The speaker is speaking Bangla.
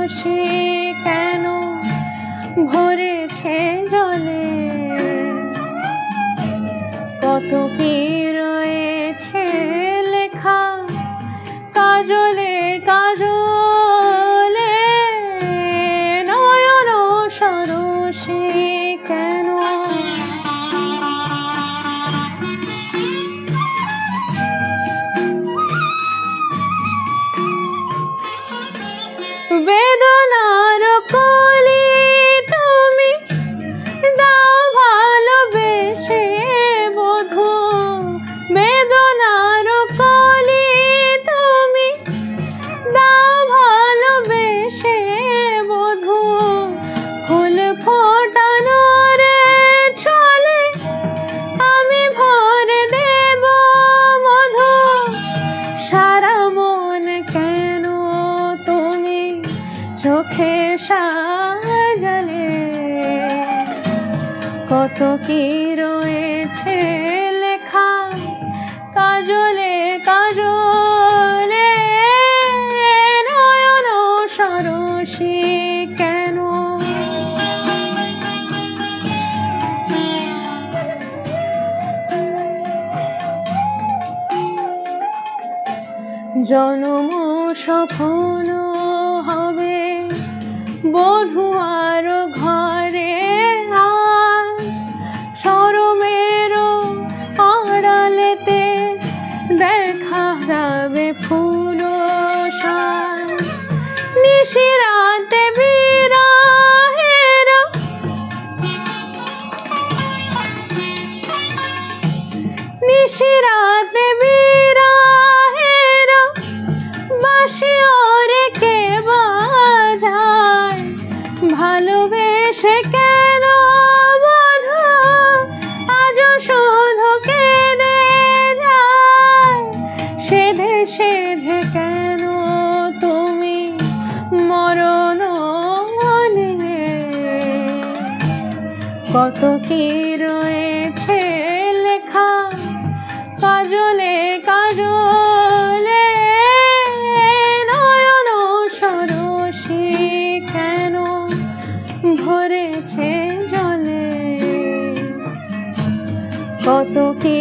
সরসে কেন ভরেছে জলে, কত কি রয়েছে লেখা কাজলে কাজলে, নয়ন সরসে কেন। বেদনার কলি তুমি দাও ভালোবেসে বধূ, বেদনার কলি তুমি দাও ভালোবেসে বধূ, ফুল ফোটানোর ছলে আমি ভরে দেব মধু, সারা মন কেন তুমি চোখে সাজালে, কত কি রয়েছে লেখা কাজলে কাজলে, নয়ন সরসে কেন। জনম সফল হবে বধূয়ার ঘরে আজ, শরমের আড়ালেতে দেখা যাবে ফুল সাজ, নিশিরাতে বিরহের নিশিরাতে বিরহের বাঁশি ওরে কে বাজায়, ভালোবেসে কেন বধূ আজ শুধু কেঁদে যায়, সেধে সেধে কেন তুমি মরণ নিলে, কত কি রয়েছে লেখা কাজলে কাজলে, নয়ন সরসে কেন ভরেছে জলে, কত কি